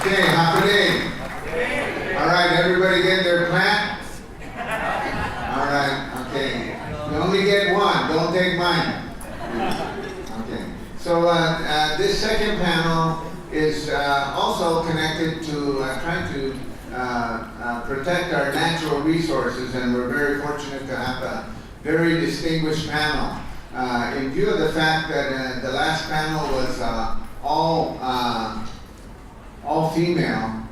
Okay, half a day. All right, everybody get their plant? All right, okay. You only get one, don't take mine. Okay, so this second panel is also connected to trying to protect our natural resources, and we're very fortunate to have a very distinguished panel. In view of the fact that the last panel was all female,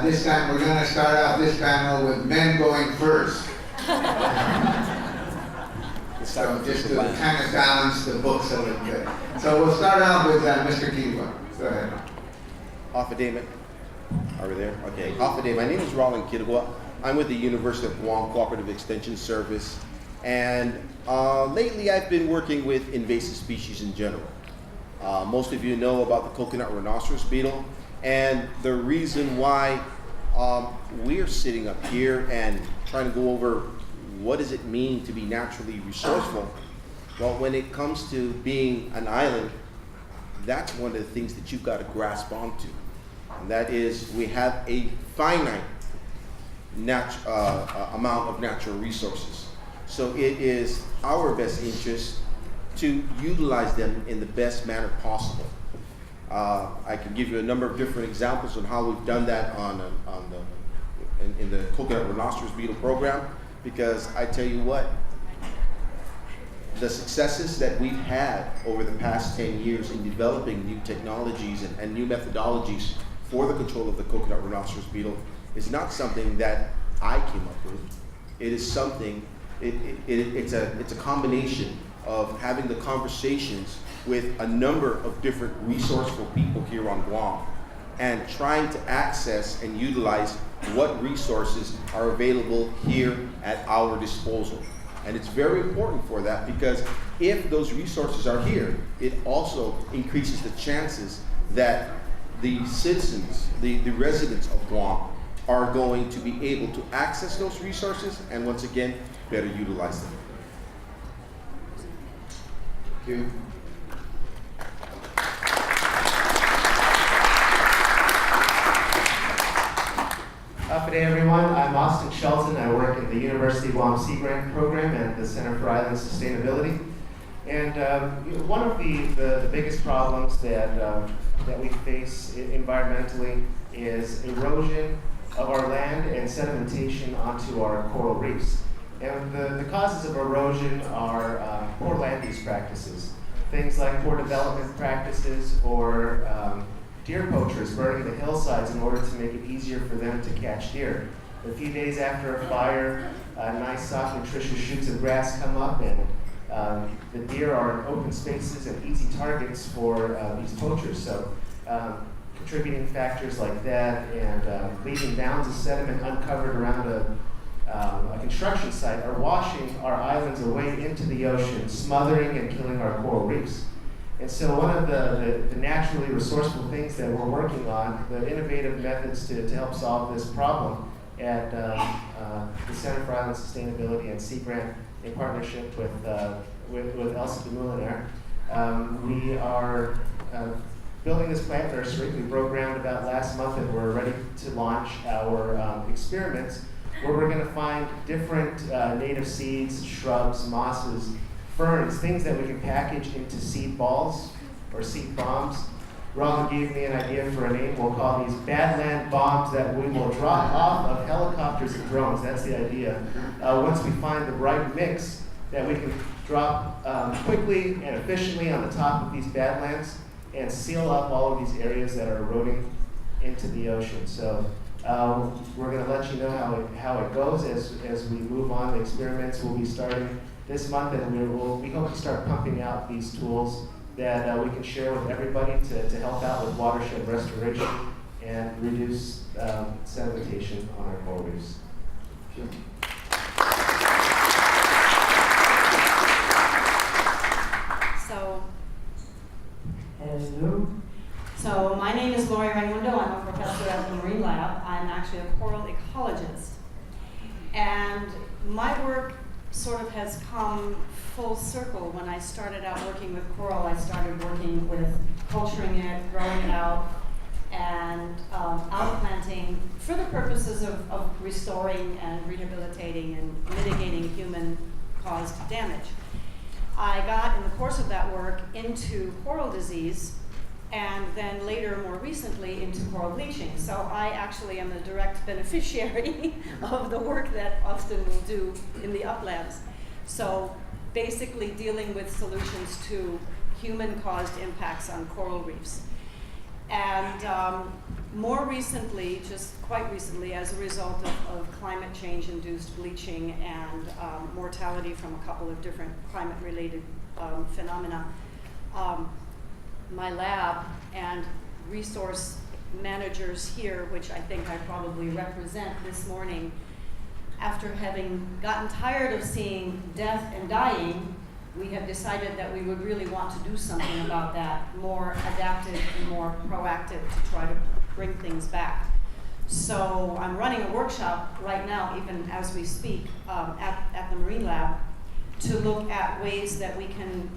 this time we're going to start out this panel with men going first. So just to kind of balance the books a little bit. So we'll start out with Mr. Quitugua. Go ahead. Off a day, are we there? Okay, off a day. My name is Roland Quitugua. I'm with the University of Guam Cooperative Extension Service. And lately I've been working with invasive species in general. Most of you know about the coconut rhinoceros beetle. And the reason why we're sitting up here and trying to go over what does it mean to be naturally resourceful. Well, when it comes to being an island, that's one of the things that you've got to grasp onto. And that is, we have a finite amount of natural resources. So it is our best interest to utilize them in the best manner possible. I can give you a number of different examples on how we've done that in the coconut rhinoceros beetle program, because I tell you what, the successes that we've had over the past 10 years in developing new technologies and new methodologies for the control of the coconut rhinoceros beetle is not something that I came up with. It is something, it's a combination of having the conversations with a number of different resourceful people here on Guam and trying to access and utilize what resources are available here at our disposal. And it's very important for that, because if those resources are here, it also increases the chances that the citizens, the residents of Guam, are going to be able to access those resources and, once again, better utilize them. Thank you. Good day, everyone. I'm Shelton. I work in the University of Guam Sea Grant program at the Center for Island Sustainability. And one of the biggest problems that we face environmentally is erosion of our land and sedimentation onto our coral reefs. And the causes of erosion are poor land use practices. Things like poor development practices or deer poachers burning the hillsides in order to make it easier for them to catch deer. A few days after a fire, nice, soft, nutritious shoots of grass come up, and the deer are in open spaces and easy targets for these poachers. So contributing factors like that and leaving mounds of sediment uncovered around a construction site are washing our islands away into the ocean, smothering and killing our coral reefs. And so one of the naturally resourceful things that we're working on, the innovative methods to help solve this problem at the Center for Island Sustainability and Sea Grant in partnership with Elsa de Moulinaire, we are building this plant nursery. We broke ground about last month, and we're ready to launch our experiments, where we're going to find different native seeds, shrubs, mosses, ferns, things that we can package into seed balls or seed bombs. Roland gave me an idea for a name. We'll call these Badland bombs that we will drop off of helicopters and drones. That's the idea. Once we find the right mix that we can drop quickly and efficiently on the top of these badlands and seal up all of these areas that are eroding into the ocean. So we're going to let you know how it goes as we move on. The experiments will be starting this month, and we hope to start pumping out these tools that we can share with everybody to help out with watershed restoration and reduce sedimentation on our coral reefs. Sure. Hello. So my name is Laurie Raymundo. I'm a professor at the Marine Lab. I'm actually a coral ecologist. And my work sort of has come full circle. When I started out working with coral, I started working with culturing it, growing it out, and outplanting for the purposes of restoring and rehabilitating and mitigating human-caused damage. I got, in the course of that work, into coral disease, and then later, more recently, into coral bleaching. So I actually am a direct beneficiary of the work that Austin will do in the uplands. So basically dealing with solutions to human-caused impacts on coral reefs. And more recently, just quite recently, as a result of climate change-induced bleaching and mortality from a couple of different climate-related phenomena, my lab and resource managers here, which I think I probably represent this morning, after having gotten tired of seeing death and dying, we have decided that we would really want to do something about that, more adaptive and more proactive to try to bring things back. So I'm running a workshop right now, even as we speak, at the Marine Lab, to look at ways that we can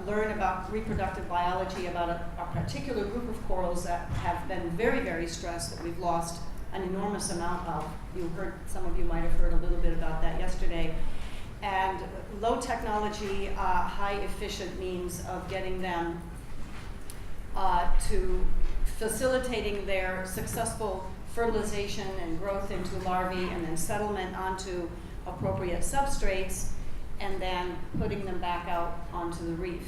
learn about reproductive biology about a particular group of corals that have been very, very stressed, that we've lost an enormous amount of. Some of you might have heard a little bit about that yesterday. And low technology, high efficient means of getting them to facilitating their successful fertilization and growth into larvae and then settlement onto appropriate substrates and then putting them back out onto the reef.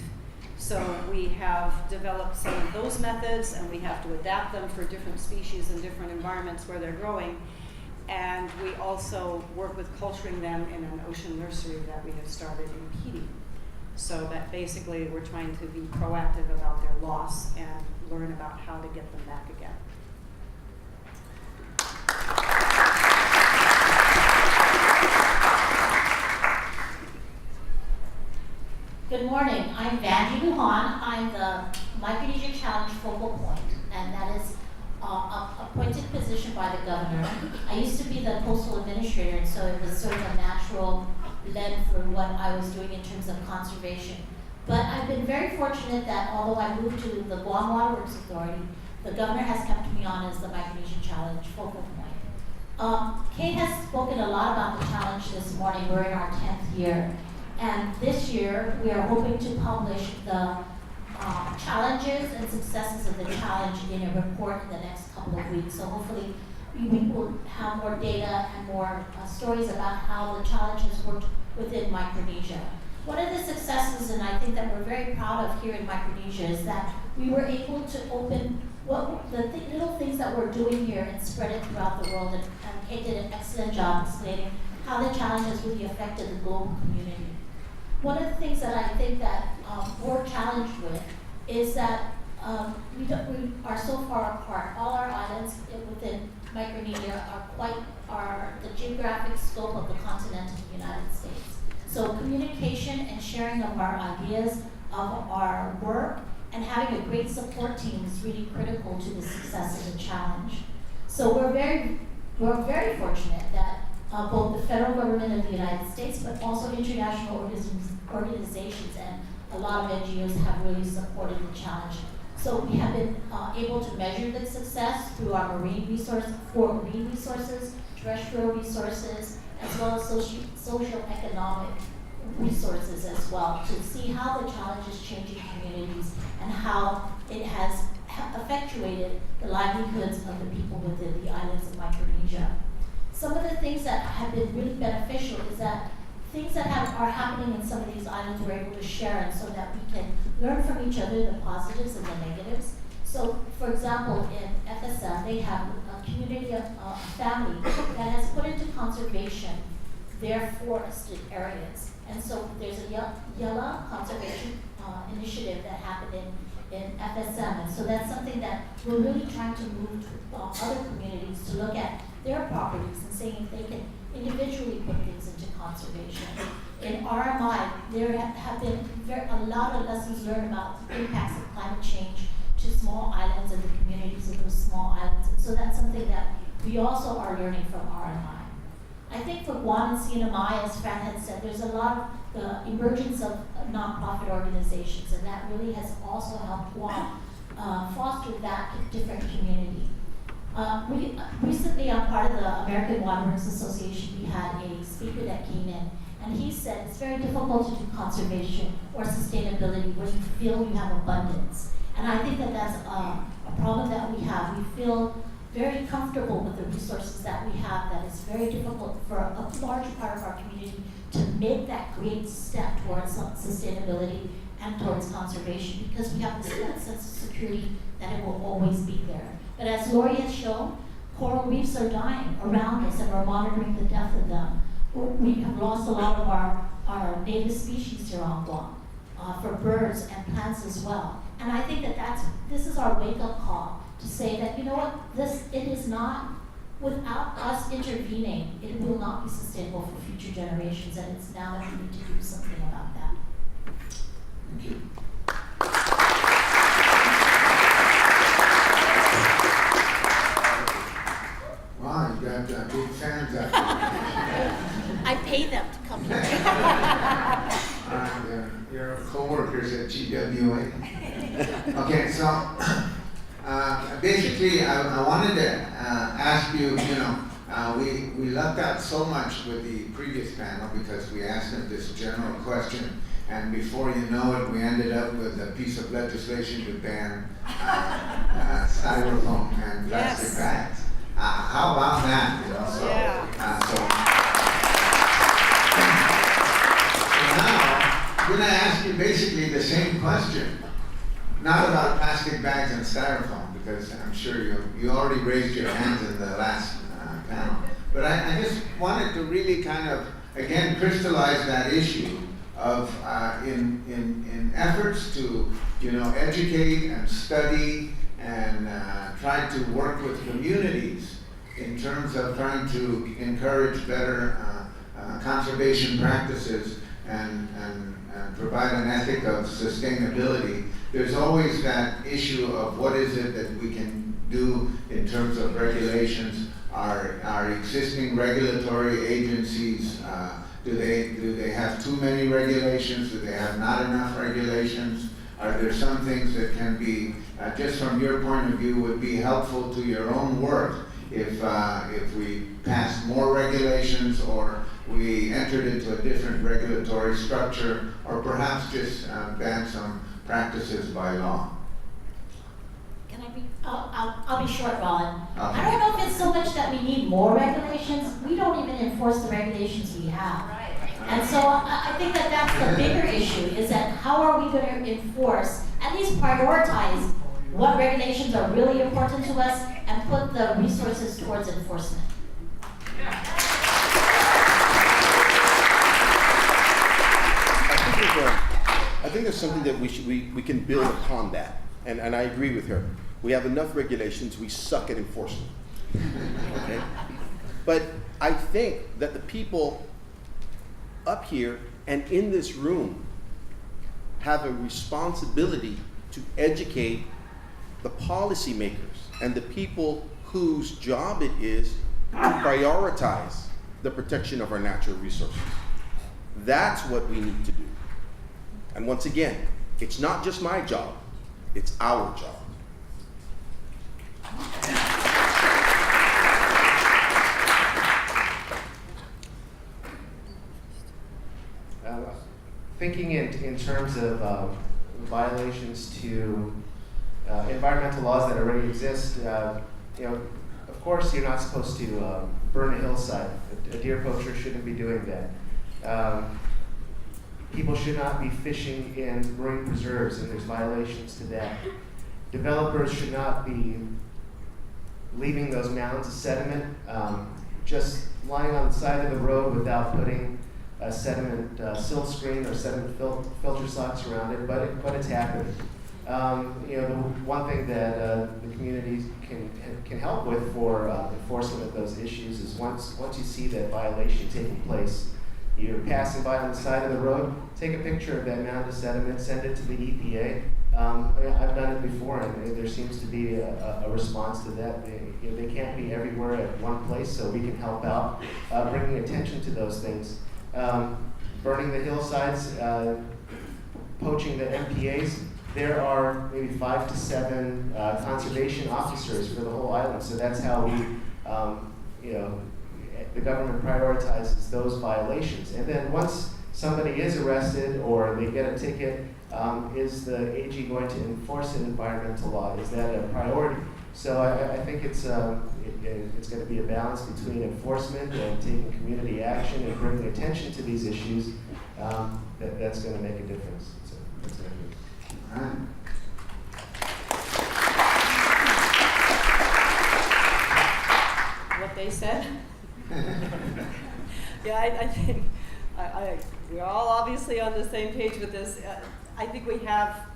So we have developed some of those methods, and we have to adapt them for different species and different environments where they're growing. And we also work with culturing them in an ocean nursery that we have started in Petey. So that basically we're trying to be proactive about their loss and learn about how to get them back again. Good morning. I'm Evangeline. I'm the Micronesia Challenge focal point, and that is an appointed position by the governor. I used to be the postal administrator, and so it was sort of a natural blend for what I was doing in terms of conservation. But I've been very fortunate that although I moved to the Guam Waterworks Authority, the governor has kept me on as the Micronesia Challenge focal point. Kate has spoken a lot about the challenge this morning. We're in our 10th year. And this year, we are hoping to publish the challenges and successes of the challenge in a report in the next couple of weeks. So hopefully, we will have more data and more stories about how the challenge has worked within Micronesia. One of the successes, and I think that we're very proud of here in Micronesia, is that we were able to open little things that we're doing here and spread it throughout the world. And Kate did an excellent job explaining how the challenge has really affected the global community. One of the things that I think that we're challenged with is that we are so far apart. All our islands within Micronesia are the geographic scope of the continent of the United States. So communication and sharing of our ideas, of our work, and having a great support team is really critical to the success of the challenge. So we're very fortunate that both the federal government of the United States, but also international organizations and a lot of NGOs have really supported the challenge. So we have been able to measure the success through our marine resources, terrestrial resources, as well as socio-economic resources as well, to see how the challenge is changing communities and how it has effectuated the livelihoods of the people within the islands of Micronesia. Some of the things that have been really beneficial is that things that are happening in some of these islands we're able to share, and so that we can learn from each other the positives and the negatives. So, for example, in FSM, they have a community of family that has put into conservation their forested areas. And so there's a Yella conservation initiative that happened in FSM. And so that's something that we're really trying to move to other communities to look at their properties and seeing if they can individually put things into conservation. In RMI, there have been a lot of lessons learned about the impacts of climate change to small islands and the communities of those small islands. And so that's something that we also are learning from RMI. I think for Guam and CNMI, as Fran had said, there's a lot of the emergence of nonprofit organizations, and that really has also helped Guam foster that different community. Recently, I'm part of the American Waterworks Association. We had a speaker that came in, and he said it's very difficult to do conservation or sustainability when you feel you have abundance. And I think that that's a problem that we have. We feel very comfortable with the resources that we have, that it's very difficult for a large part of our community to make that great step towards sustainability and towards conservation, because we have this sense of security that it will always be there. But as Laurie has shown, coral reefs are dying around us, and we're monitoring the death of them. We have lost a lot of our native species here on Guam, for birds and plants as well. And I think that this is our wake-up call to say that, you know what, it is not, without us intervening, it will not be sustainable for future generations, and it's now that we need to do something about that. Thank you. Wow, you got big fans out there. I pay them to come here. Your co-workers at GWA. Okay, so basically, I wanted to ask you, we left out so much with the previous panel because we asked them this general question, and before you know it, we ended up with a piece of legislation to ban styrofoam and plastic bags. How about that? So now, I'm going to ask you basically the same question. Not about plastic bags and styrofoam, because I'm sure you already raised your hands in the last panel. But I just wanted to really kind of, again, crystallize that issue of in efforts to, educate and study and try to work with communities in terms of trying to encourage better conservation practices and provide an ethic of sustainability. There's always that issue of what is it that we can do in terms of regulations. Our existing regulatory agencies, do they have too many regulations? Do they have not enough regulations? Are there some things that can be, just from your point of view, would be helpful to your own work if we passed more regulations, or we entered into a different regulatory structure, or perhaps just ban some practices by law? Can I be? I'll be short, Roland. Okay. I don't know if it's so much that we need more regulations. We don't even enforce the regulations we have. Right. And so I think that that's the bigger issue, is that how are we going to enforce, at least prioritize what regulations are really important to us and put the resources towards enforcement. I think there's something that we can build upon that, and I agree with her. We have enough regulations, we suck at enforcement. Okay? But I think that the people up here and in this room have a responsibility to educate the policymakers and the people whose job it is to prioritize the protection of our natural resources. That's what we need to do. And once again, it's not just my job, it's our job. Thinking in terms of violations to environmental laws that already exist, of course you're not supposed to burn a hillside. A deer poacher shouldn't be doing that. People should not be fishing in marine preserves, and there's violations to that. Developers should not be leaving those mounds of sediment just lying on the side of the road without putting a sediment silt screen or sediment filter socks around it, but it's happening. The one thing that the communities can help with for enforcement of those issues is once you see that violation taking place, you're passing by on the side of the road, take a picture of that mound of sediment, send it to the EPA. I've done it before, and there seems to be a response to that. They can't be everywhere at one place, so we can help out bringing attention to those things. Burning the hillsides, poaching the MPAs, there are maybe 5 to 7 conservation officers for the whole island. So that's how we, the government prioritizes those violations. And then once somebody is arrested or they get a ticket, is the AG going to enforce an environmental law? Is that a priority? So I think it's going to be a balance between enforcement and taking community action and bringing attention to these issues. That's going to make a difference. So that's what I mean. All right. What they said. Yeah, I think we're all obviously on the same page with this. I think we have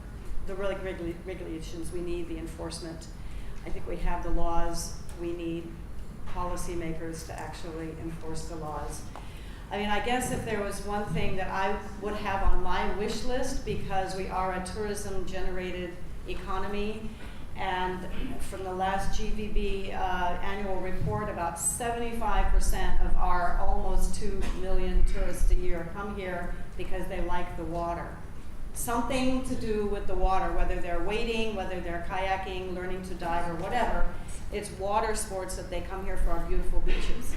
the regulations. We need the enforcement. I think we have the laws. We need policymakers to actually enforce the laws. I mean, I guess if there was one thing that I would have on my wish list, because we are a tourism-generated economy, and from the last GVB annual report, about 75% of our almost 2 million tourists a year come here because they like the water. Something to do with the water, whether they're wading, whether they're kayaking, learning to dive, or whatever. It's water sports that they come here for our beautiful beaches.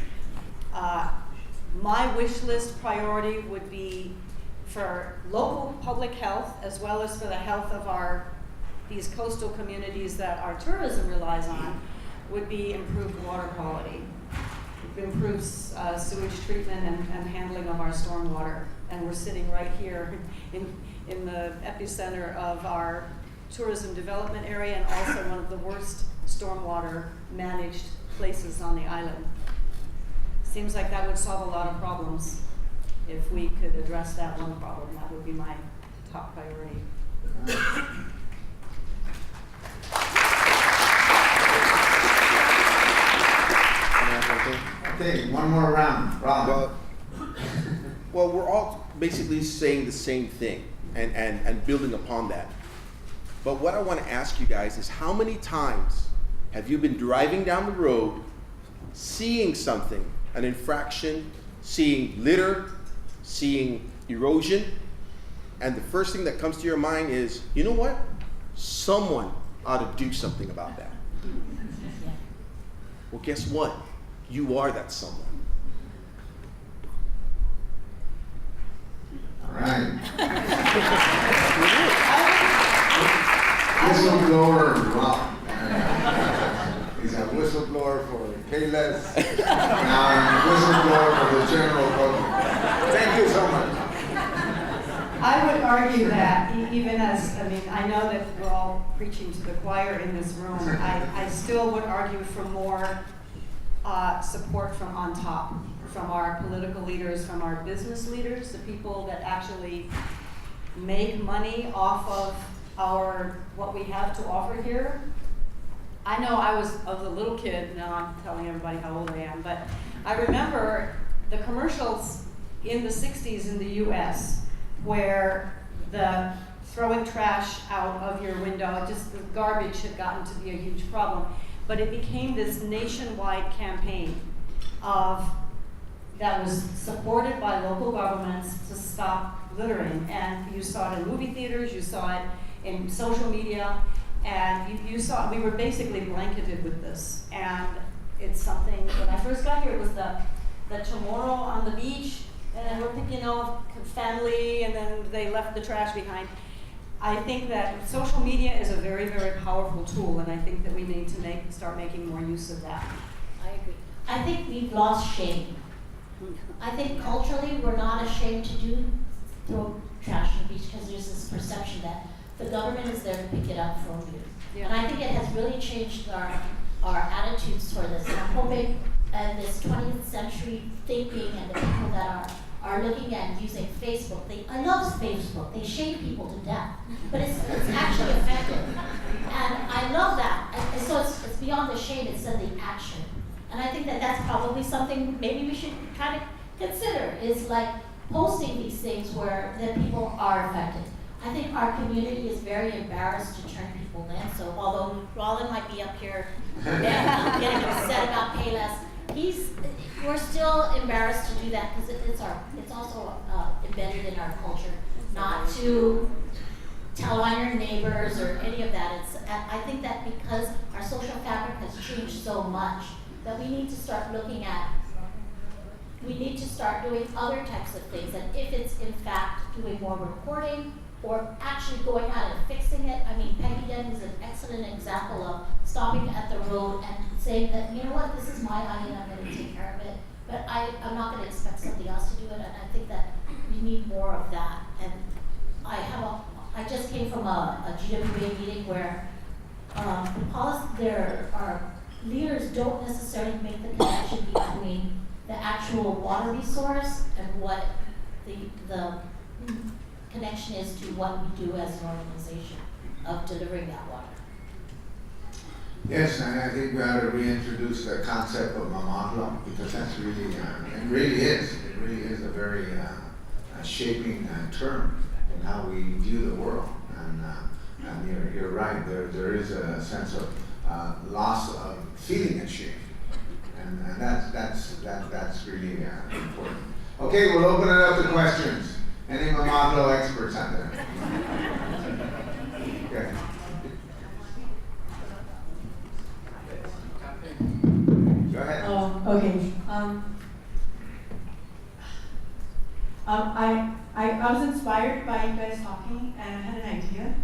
My wish list priority would be for local public health, as well as for the health of these coastal communities that our tourism relies on, would be improved water quality, improved sewage treatment and handling of our stormwater. And we're sitting right here in the epicenter of our tourism development area, and also one of the worst stormwater managed places on the island. Seems like that would solve a lot of problems. If we could address that one problem, that would be my top priority. Okay, one more round. Roland. Well, we're all basically saying the same thing and building upon that. But what I want to ask you guys is, how many times have you been driving down the road, seeing something, an infraction, seeing litter, seeing erosion, and the first thing that comes to your mind is, you know what? Someone ought to do something about that. Well, guess what? You are that someone. All right. Whistleblower Rob. He's a whistleblower for Payless. Now I'm a whistleblower for the general public. Thank you so much. I would argue that, even as, I know that we're all preaching to the choir in this room, I still would argue for more support from on top, from our political leaders, from our business leaders, the people that actually make money off of what we have to offer here. I know I was a little kid, now I'm telling everybody how old I am, but I remember the commercials in the 60s in the US where the throwing trash out of your window, just the garbage had gotten to be a huge problem. But it became this nationwide campaign that was supported by local governments to stop littering. And you saw it in movie theaters, you saw it in social media, and you saw, we were basically blanketed with this. And it's something, when I first got here, it was the tomorrow on the beach, and we're thinking, family, and then they left the trash behind. I think that social media is a very, very powerful tool, and I think that we need to start making more use of that. I agree. I think we've lost shame. I think culturally we're not ashamed to throw trash on the beach because there's this perception that the government is there to pick it up from you. Yeah. And I think it has really changed our attitudes toward this. And I'm hoping this 20th century thinking and the people that are looking at using Facebook. I love Facebook. They shame people to death, but it's actually effective, and I love that. So it's beyond the shame; it's in the action, and I think that that's probably something maybe we should kind of consider, is like posting these things where the people are affected. I think our community is very embarrassed to turn people in. So although Roland might be up here getting upset about Payless, we're still embarrassed to do that because it's also embedded in our culture not to tell on your neighbors or any of that. I think that because our social fabric has changed so much, that we need to start looking at, we need to start doing other types of things. And if it's in fact doing more reporting or actually going out and fixing it. I mean, Peggy Den is an excellent example of stopping at the road and saying that, you know what, this is my island, I'm going to take care of it. But I'm not going to expect somebody else to do it, and I think that we need more of that. And I just came from a GWA meeting where there are leaders don't necessarily make the connection between the actual water resource and what the connection is to what we do as an organization of delivering that water. Yes, and I think we ought to reintroduce the concept of mamatla, because that's really, it really is a very shaping term in how we view the world. And you're right, there is a sense of loss of feeling and shape. And that's really important. Okay, we'll open it up to questions. Any mamatla experts out there? Okay. Go ahead. Okay. I was inspired by you guys talking, and I had an idea.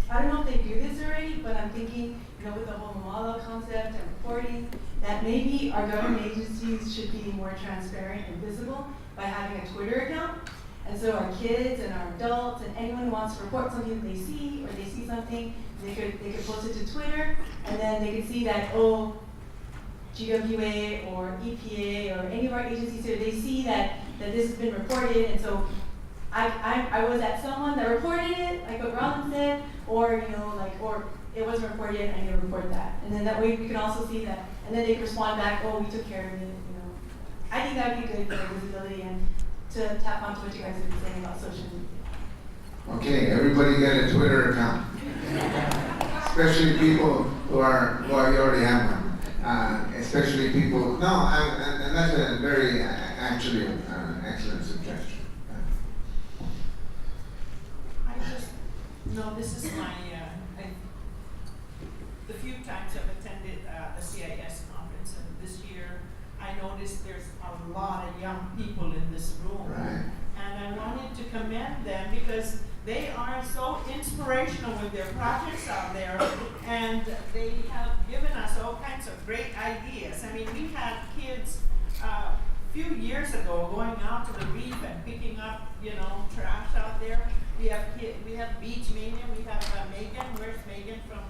I don't know if they do this already, but I'm thinking, with the whole Mamala concept and reporting, that maybe our government agencies should be more transparent and visible by having a Twitter account. And so our kids and our adults and anyone who wants to report something that they see, or they see something, they could post it to Twitter, and then they could see that, GWA or EPA or any of our agencies here, they see that this has been reported, and so I was at someone that reported it, like what Roland said, or or it wasn't reported yet, I need to report that. And then that way we can also see that, and then they can respond back, we took care of it, I think that would be good for visibility and to tap onto what you guys have been saying about social media. Okay, everybody get a Twitter account. Especially people who you already have one. Especially people, and that's a very, actually, excellent suggestion. This is my, the few times I've attended the CIS conference, and this year I noticed there's a lot of young people in this room. Right. And I wanted to commend them because they are so inspirational with their projects out there, and they have given us all kinds of great ideas. I mean, we had kids a few years ago going out to the reef and picking up, trash out there. We have Beach Mania. We have Megan. Where's Megan from?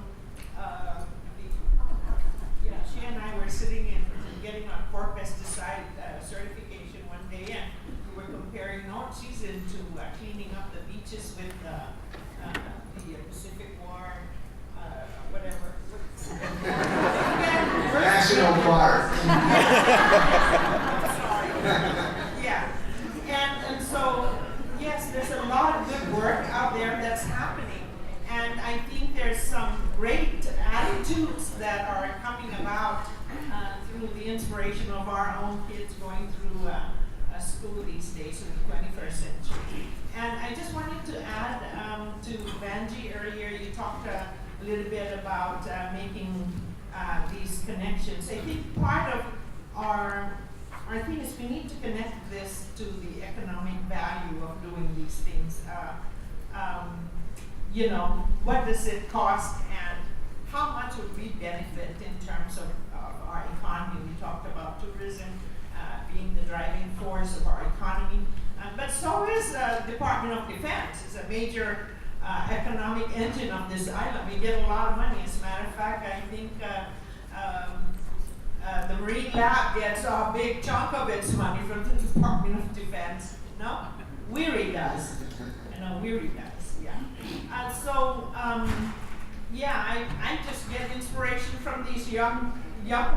She and I were sitting in getting our core pesticide certification one day, and we were comparing notes. She's into cleaning up the beaches with the Pacific War, whatever. National Park. Sorry. Yeah. And so, yes, there's a lot of good work out there that's happening. And I think there's some great attitudes that are coming about through the inspiration of our own kids going through school these days in the 21st century. And I just wanted to add to Vanji earlier, you talked a little bit about making these connections. I think part of our thing is we need to connect this to the economic value of doing these things. What does it cost and how much would we benefit in terms of our economy? We talked about tourism being the driving force of our economy, but so is the Department of Defense. It's a major economic engine of this island. We get a lot of money. As a matter of fact, I think the Marine Lab gets a big chunk of its money from the Department of Defense. No? Weary does. Weary does, yeah. I just get inspiration from these young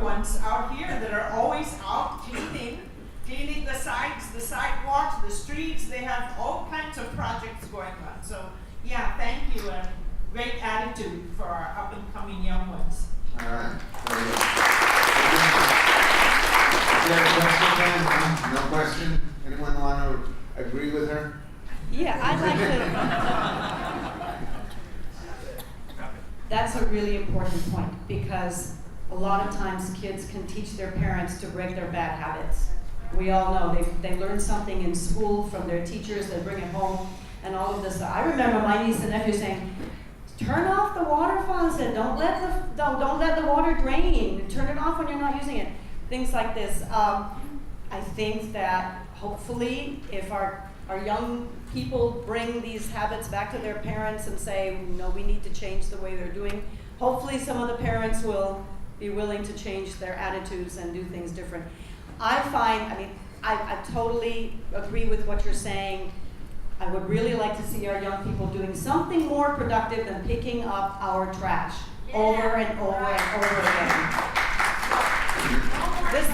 ones out here that are always out cleaning the sides, the sidewalks, the streets. They have all kinds of projects going on. So, yeah, thank you, and great attitude for our up-and-coming young ones. All right. Is there a question, Dan? No question? Anyone want to agree with her? Yeah, I'd like to. That's a really important point, because a lot of times kids can teach their parents to break their bad habits. We all know they learn something in school from their teachers, they bring it home, and all of this. I remember my niece and nephew saying, turn off the water faucet, don't let the water drain, turn it off when you're not using it. Things like this. I think that hopefully if our young people bring these habits back to their parents and say, no, we need to change the way they're doing, hopefully some of the parents will be willing to change their attitudes and do things different. I totally agree with what you're saying. I would really like to see our young people doing something more productive than picking up our trash over and over and over again.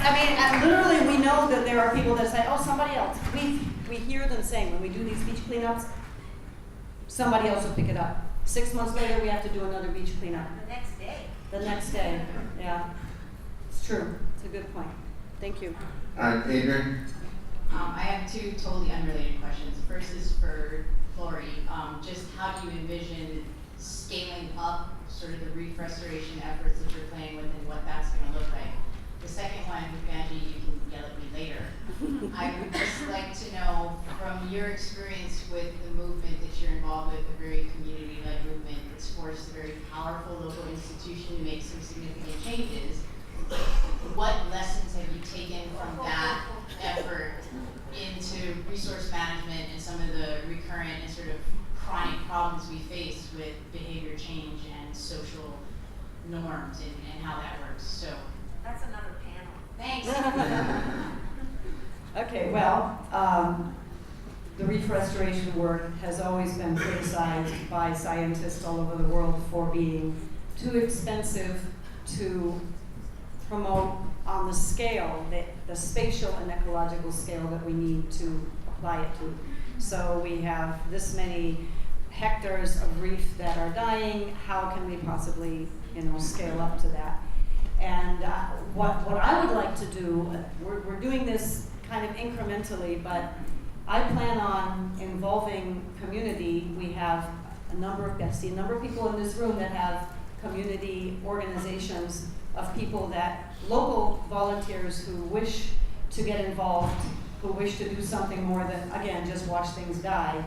And literally we know that there are people that say, oh, somebody else. We hear them saying, when we do these beach cleanups, somebody else will pick it up. 6 months later, we have to do another beach cleanup. The next day, yeah. It's true. It's a good point. Thank you. Adrian? I have two totally unrelated questions. First is for Laurie. Just how do you envision scaling up sort of the reef restoration efforts that you're playing with and what that's going to look like? The second one, Angie, you can yell at me later. I would just like to know, from your experience with the movement that you're involved with, a very community-led movement that's forced a very powerful local institution to make some significant changes, what lessons have you taken from that effort into resource management and some of the recurrent and sort of chronic problems we face with behavior change and social norms and how that works? So That's another panel. thanks. Okay, well, the reef restoration work has always been criticized by scientists all over the world for being too expensive to promote on the scale, the spatial and ecological scale that we need to apply it to. So we have this many hectares of reef that are dying. How can we possibly, scale up to that? And what I would like to do, we're doing this kind of incrementally, but I plan on involving community. We have a number of people in this room that have community organizations of people local volunteers who wish to get involved, who wish to do something more than, again, just watch things die.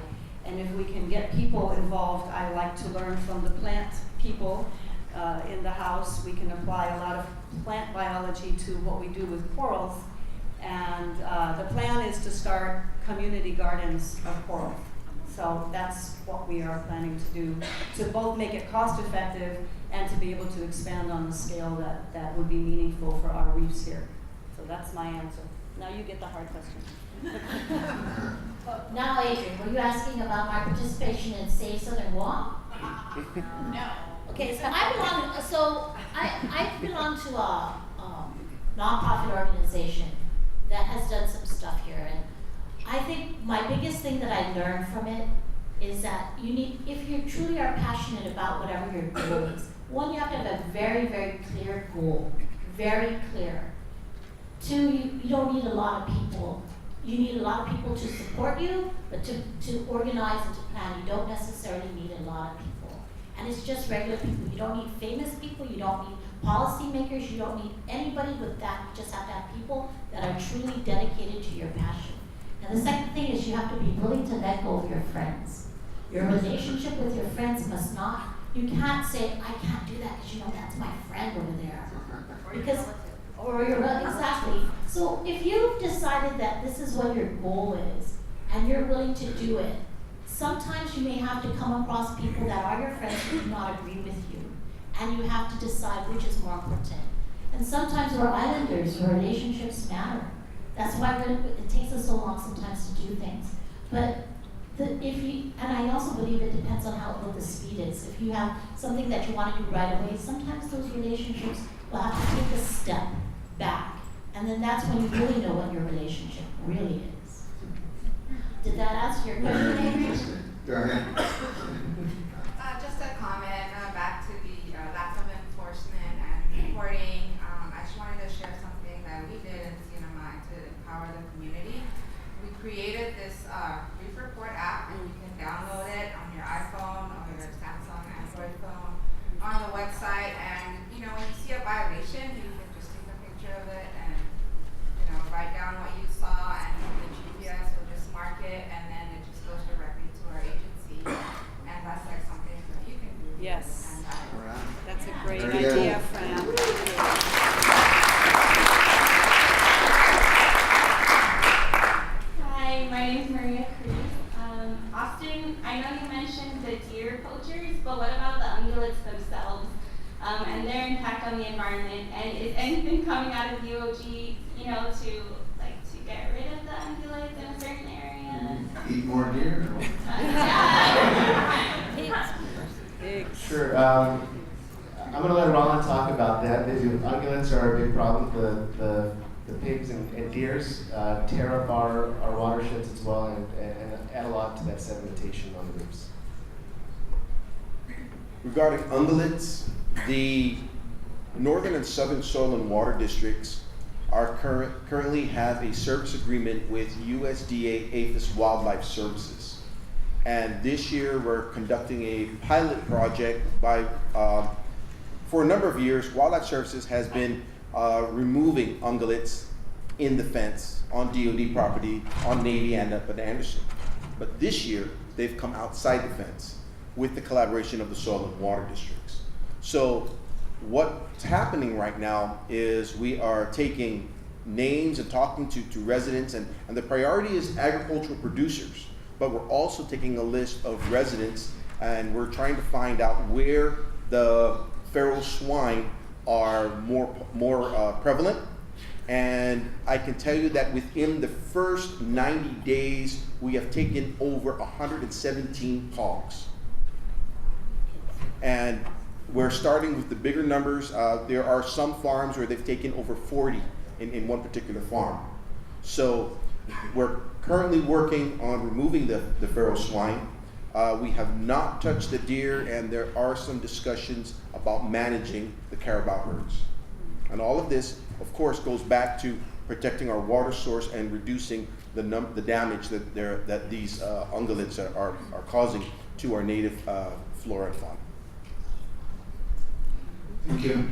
And if we can get people involved, I like to learn from the plant people in the house. We can apply a lot of plant biology to what we do with corals. And the plan is to start community gardens of coral. So that's what we are planning to do, to both make it cost effective and to be able to expand on the scale that would be meaningful for our reefs here. So that's my answer. Now you get the hard question. Now, Adrian, were you asking about my participation in Save Southern Guam? No. Okay, so I belong to a nonprofit organization that has done some stuff here, and I think my biggest thing that I learned from it is that if you truly are passionate about whatever your goal is, one, you have to have a very, very clear goal, very clear. Two, you don't need a lot of people. You need a lot of people to support you, but to organize and to plan, you don't necessarily need a lot of people. And it's just regular people. You don't need famous people, you don't need policymakers, you don't need anybody with that. You just have to have people that are truly dedicated to your passion. And the second thing is you have to be willing to let go of your friends. Your relationship with your friends must not, you can't say, I can't do that because that's my friend over there. Exactly. So if you've decided that this is what your goal is and you're willing to do it, sometimes you may have to come across people that are your friends who do not agree with you. And you have to decide which is more important. And sometimes we're islanders, relationships matter. That's why it takes us so long sometimes to do things. But and I also believe it depends on what the speed is. If you have something that you want to do right away, sometimes those relationships will have to take a step back. And then that's when you really know what your relationship really is. Did that answer your question, Adrian? Go ahead. Just a comment back to the lack of enforcement and reporting. I just wanted to share something that we did in CNMI to empower the community. We created this Reef Report app, and you can download it on your iPhone or your Samsung Android phone. On the website, and when you see a violation, you can just take a picture of it and write down what you saw, and the GPS will just mark it, and then it just goes directly to our agency, and that's like something that you can do. Yes. And, That's a great Very good. idea, Fran. Hi, my name is Maria Cruz. Austin, I know you mentioned the deer poachers, but what about the ungulates themselves and their impact on the environment? And is anything coming out of UOG, to get rid of the ungulates in a certain area? Eat more deer? Sure. I'm going to let Roland talk about that. Ungulates are a big problem. The pigs and deers tear up our watersheds as well and add a lot to that sedimentation on the reefs. Regarding ungulates, the northern and southern soil and water districts are currently have a service agreement with USDA APHIS Wildlife Services. And this year we're conducting a pilot project for a number of years. Wildlife Services has been removing ungulates in the fence on DOD property, on Navy and up at Anderson. But this year, they've come outside the fence with the collaboration of the soil and water districts. So what's happening right now is we are taking names and talking to residents, and the priority is agricultural producers, but we're also taking a list of residents, and we're trying to find out where the feral swine are more prevalent. And I can tell you that within the first 90 days, we have taken over 117 hogs. And we're starting with the bigger numbers. There are some farms where they've taken over 40 in one particular farm. So we're currently working on removing the feral swine. We have not touched the deer, and there are some discussions about managing the carabao herds. And all of this, of course, goes back to protecting our water source and reducing the damage that these ungulates are causing to our native flora and fauna. Thank you.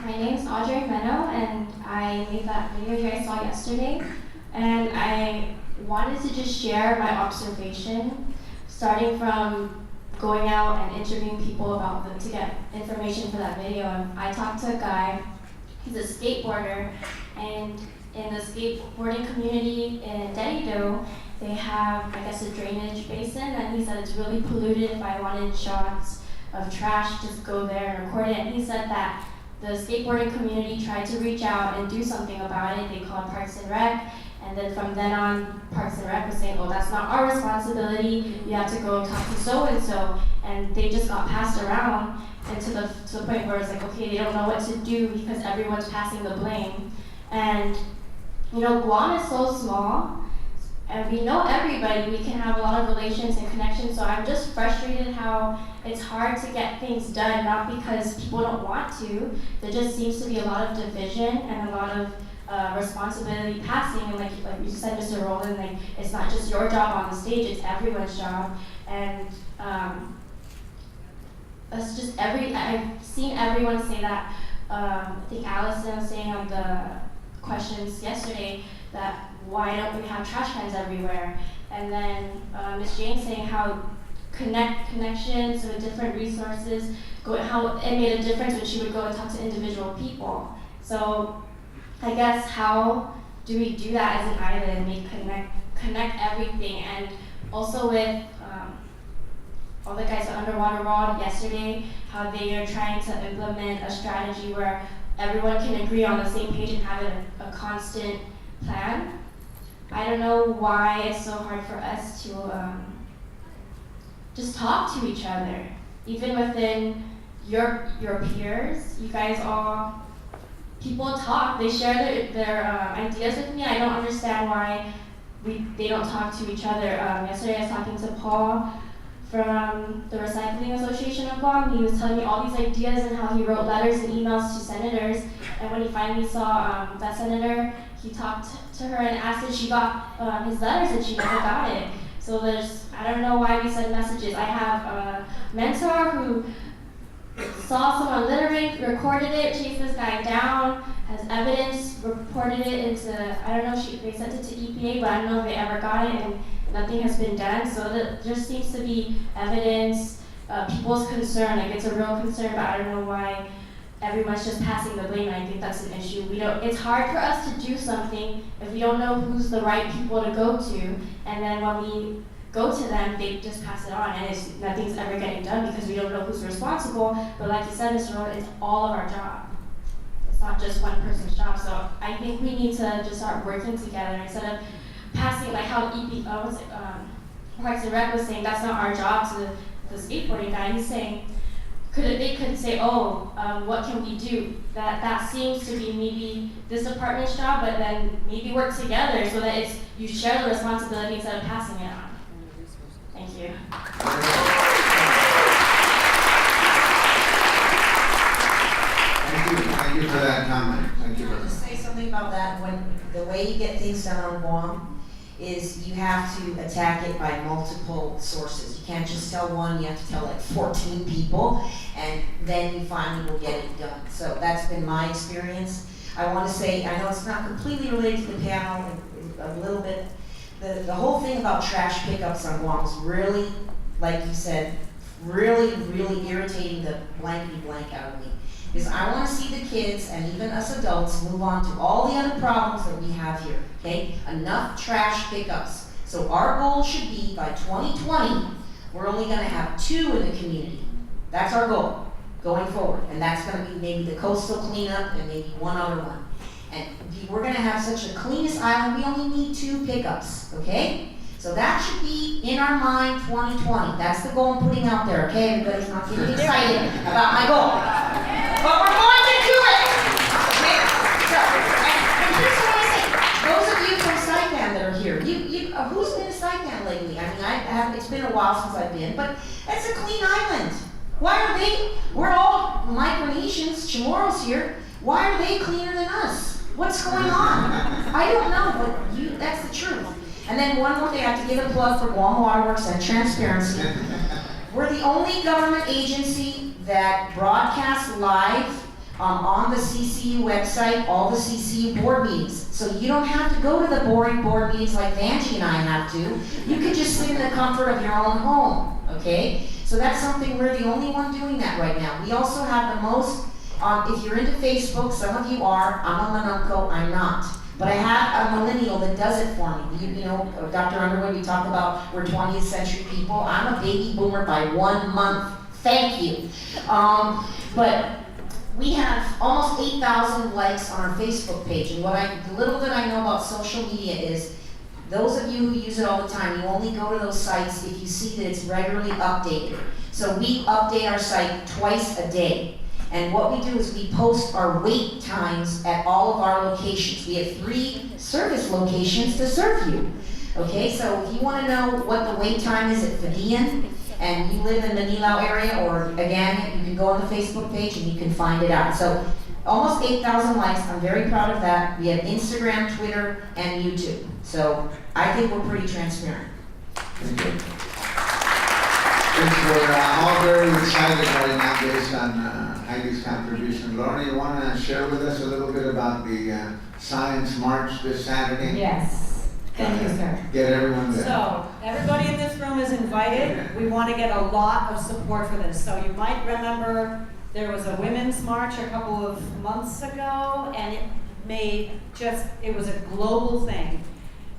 My name is Audrey Meno, and I made that video you guys saw yesterday. And I wanted to just share my observation, starting from going out and interviewing people to get information for that video. And I talked to a guy, he's a skateboarder, and in the skateboarding community in Dedido, they have, I guess, a drainage basin, and he said it's really polluted. If I wanted shots of trash, just go there and record it. And he said that the skateboarding community tried to reach out and do something about it. They called Parks and Rec, and then from then on, Parks and Rec was saying, oh, that's not our responsibility. You have to go talk to so-and-so. And they just got passed around, and to the point where it's like, okay, they don't know what to do because everyone's passing the blame. And, Guam is so small, and we know everybody. We can have a lot of relations and connections, so I'm just frustrated how it's hard to get things done, not because people don't want to. There just seems to be a lot of division and a lot of responsibility passing, and like you said, Mr. Roland, like it's not just your job on the stage, it's everyone's job. And it's just I've seen everyone say that. I think Allison was saying on the questions yesterday that why don't we have trash cans everywhere? And then Ms. Jane saying how connections with different resources, how it made a difference when she would go and talk to individual people. So I guess how do we do that as an island, connect everything? And also with all the guys at Underwater World yesterday, how they are trying to implement a strategy where everyone can agree on the same page and have a constant plan. I don't know why it's so hard for us to just talk to each other, even within your peers. You guys all, people talk, they share their ideas with me. I don't understand why they don't talk to each other. Yesterday I was talking to Paul from the Recycling Association of Guam. He was telling me all these ideas and how he wrote letters and emails to senators. And when he finally saw that senator, he talked to her and asked if she got his letters, and she never got it. So I don't know why we send messages. I have a mentor who saw someone littering, recorded it, chased this guy down, has evidence, reported it into, I don't know, they sent it to EPA, but I don't know if they ever got it, and nothing has been done. So there just seems to be evidence, people's concern, like it's a real concern, but I don't know why everyone's just passing the blame, and I think that's an issue. It's hard for us to do something if we don't know who's the right people to go to, and then when we go to them, they just pass it on, and nothing's ever getting done because we don't know who's responsible. But like you said, Mr. Roland, it's all of our job. It's not just one person's job. So I think we need to just start working together instead of passing, like how Parks and Rec was saying, that's not our job to the skateboarding guy. He's saying, they could say, what can we do? That seems to be maybe this department's job, but then maybe work together so that you share the responsibility instead of passing it on. Thank you. Thank you for that comment. Thank you for Can I just that. say something about that? When the way you get things done on Guam is you have to attack it by multiple sources. You can't just tell one, you have to tell like 14 people, and then you finally will get it done. So that's been my experience. I want to say, I know it's not completely related to the panel, a little bit. The whole thing about trash pickups on Guam is really, like you said, really, really irritating the blankety blank out of me. Because I want to see the kids, and even us adults, move on to all the other problems that we have here, okay? Enough trash pickups. So our goal should be, by 2020, we're only going to have 2 in the community. That's our goal, going forward. And that's going to be maybe the coastal cleanup and maybe one other one. And we're going to have such a cleanest island, we only need 2 pickups, okay? So that should be in our mind 2020. That's the goal I'm putting out there, okay? Everybody's not getting excited about my goal. But we're going to do it! Okay? So, and here's what I say. Those of you from Saipan that are here, who's been to Saipan lately? I mean, it's been a while since I've been, but it's a clean island. Why are we're all Micronesians, Chamorros here, why are they cleaner than us? What's going on? I don't know, but that's the truth. And then one more thing, I have to give a plug for Guam Waterworks and transparency. We're the only government agency that broadcasts live on the CCU website, all the CCU board meetings. So you don't have to go to the boring board meetings like Vanjie and I have to. You can just sit in the comfort of your own home, okay? So that's something, we're the only one doing that right now. We also have the most, if you're into Facebook, some of you are, I'm a Manunko, I'm not. But I have a millennial that does it for me. You know, Dr. Underwood, you talk about we're 20th century people. I'm a baby boomer by 1 month. Thank you. But we have almost 8,000 likes on our Facebook page. And the little that I know about social media is, those of you who use it all the time, you only go to those sites if you see that it's regularly updated. So we update our site twice a day. And what we do is we post our wait times at all of our locations. We have 3 service locations to serve you. Okay, so if you want to know what the wait time is at Fadian, and you live in the Nilau area, or again, you can go on the Facebook page and you can find it out. So almost 8,000 likes, I'm very proud of that. We have Instagram, Twitter, and YouTube. So I think we're pretty transparent. Thank you. Since we're all very excited right now based on Heidi's contribution, Laurie, you want to share with us a little bit about the Science March this Saturday? Yes. Thank you, sir. Get everyone there. So, everybody in this room is invited. We want to get a lot of support for this. So you might remember there was a women's march a couple of months ago, and it was a global thing.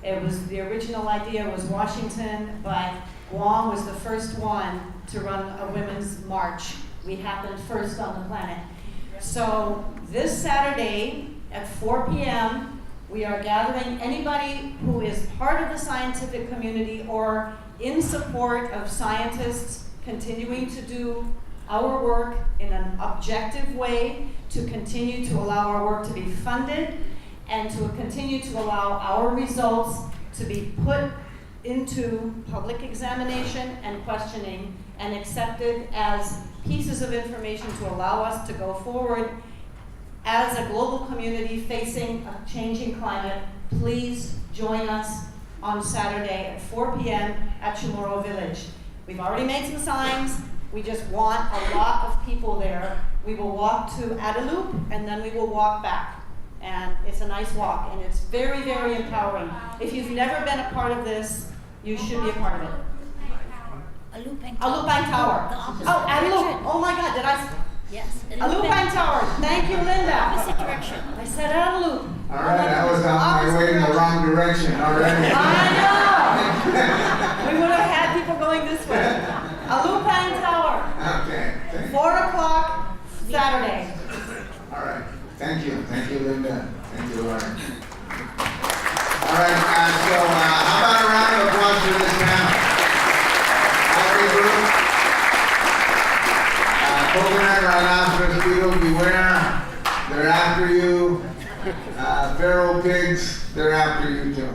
The original idea was Washington, but Guam was the first one to run a women's march. We happened first on the planet. So this Saturday at 4 p.m., we are gathering anybody who is part of the scientific community or in support of scientists continuing to do our work in an objective way, to continue to allow our work to be funded, and to continue to allow our results to be put into public examination and questioning and accepted as pieces of information to allow us to go forward as a global community facing a changing climate. Please join us on Saturday at 4 p.m. at Chamorro Village. We've already made some signs. We just want a lot of people there. We will walk to Adelup, and then we will walk back. And it's a nice walk, and it's very, very empowering. If you've never been a part of this, you should be a part of it. Alupang Tower. Oh, Adelup. Oh my God, did I? Yes. Alupang Tower. Thank you, Linda. Opposite direction. I said Adelup. All right, I was on my way in the wrong direction already. I know. We would have had people going this way. Alupang Tower. Okay, thank you. 4 o'clock Saturday. All right, thank you, Linda, thank you, Laurie. All right, so how about a round of applause for this panel? Every group. Coconut, rhinoceros, beetle, beware. They're after you. Feral pigs, they're after you too.